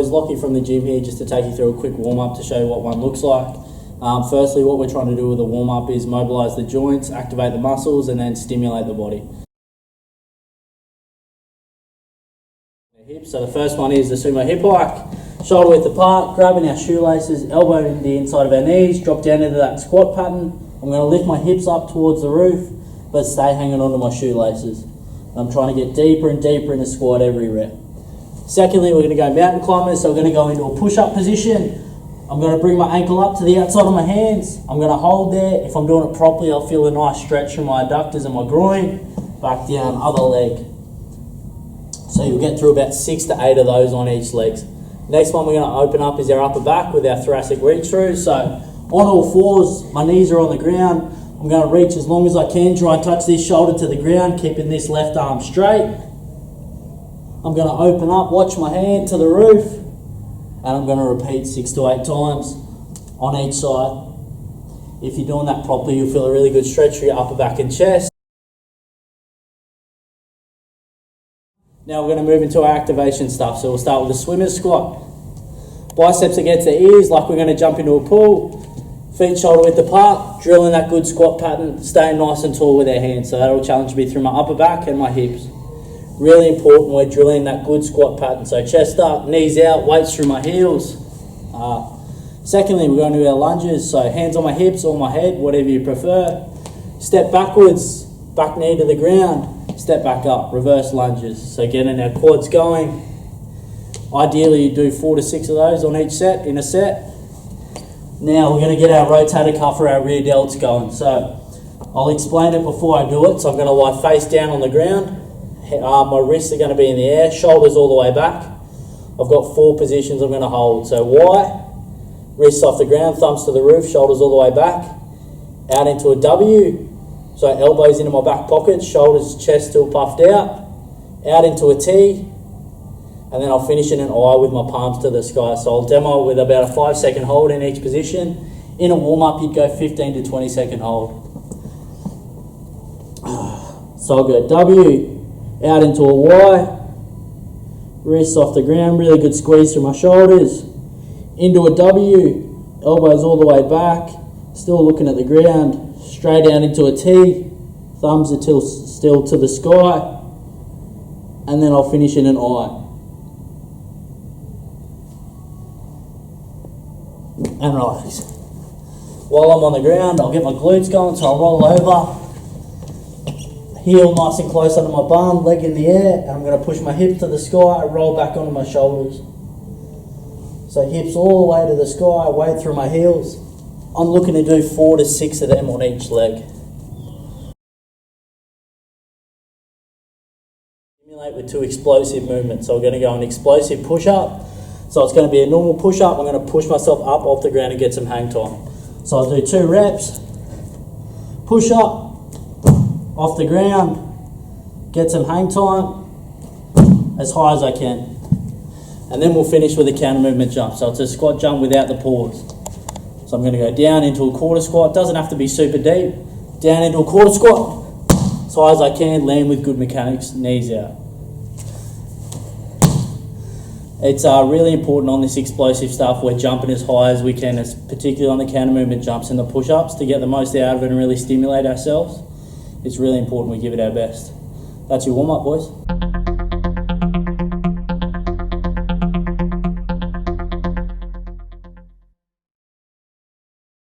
Lockie from the gym here just to take you through a quick warm-up to show you what one looks like. Firstly, what we're trying to do with the warm-up is mobilise the joints, activate the muscles, and then stimulate the body. Hips. So the first one is the sumo hip hike. Shoulder width apart, grabbing our shoelaces, elbow in the inside of our knees, drop down into that squat pattern. I'm going to lift my hips up towards the roof, but stay hanging onto my shoelaces. I'm trying to get deeper and deeper in the squat every rep. Secondly, we're going to go mountain climbers, so we're going to go into a push-up position. I'm going to bring my ankle up to the outside of my hands. I'm going to hold there. If I'm doing it properly, I'll feel a nice stretch from my adductors and my groin. Back down, other leg. So you'll get through about 6 to 8 of those on each leg. Next one we're going to open up is our upper back with our thoracic reach through. So on all fours, my knees are on the ground. I'm going to reach as long as I can, try and touch this shoulder to the ground, keeping this left arm straight. I'm going to open up, watch my hand to the roof, and I'm going to repeat 6 to 8 times on each side. If you're doing that properly, you'll feel a really good stretch for your upper back and chest. Now we're going to move into our activation stuff. So we'll start with the swimmer's squat. Biceps against the ears, like we're going to jump into a pool. Feet shoulder width apart, drilling that good squat pattern, staying nice and tall with our hands. So that'll challenge me through my upper back and my hips. Really important, we're drilling that good squat pattern. So chest up, knees out, weights through my heels. Secondly, we're going to do our lunges. So hands on my hips or my head, whatever you prefer. Step backwards, back knee to the ground. Step back up, reverse lunges. So getting our quads going. Ideally you do 4 to 6 of those on each set, in a set. Now we're going to get our rotator cuff or our rear delts going. So I'll explain it before I do it. So I'm going to lie face down on the ground. My wrists are going to be in the air, shoulders all the way back. I've got 4 positions I'm going to hold. So Y, wrists off the ground, thumbs to the roof, shoulders all the way back. Out into a W. So elbows into my back pocket, shoulders, chest still puffed out. Out into a T, and then I'll finish in an I with my palms to the sky. So I'll demo it with about a 5-second hold in each position. In a warm-up, you'd go 15 to 20 second hold. So I'll go W, out into a Y, wrists off the ground, really good squeeze through my shoulders. Into a W, elbows all the way back, still looking at the ground. Straight out into a T, thumbs are still to the sky, and then I'll finish in an I. And relax. While I'm on the ground, I'll get my glutes going, so I'll roll over, heel nice and close under my bum, leg in the air, and I'm going to push my hips to the sky, roll back onto my shoulders. So hips all the way to the sky, weight through my heels. I'm looking to do 4 to 6 of them on each leg. Stimulate with 2 explosive movements. So we're going to go an explosive push-up. So it's going to be a normal push-up. I'm going to push myself up off the ground and get some hang time. So I'll do 2 reps. Push up, off the ground, get some hang time, as high as I can. And then we'll finish with a counter movement jump. So it's a squat jump without the pause. So I'm going to go down into a quarter squat. Doesn't have to be super deep. Down into a quarter squat. As high as I can, land with good mechanics, knees out. It's really important on this explosive stuff. We're jumping as high as we can, particularly on the counter movement jumps and the push-ups, to get the most out of it and really stimulate ourselves. It's really important we give it our best. That's your warm-up, boys.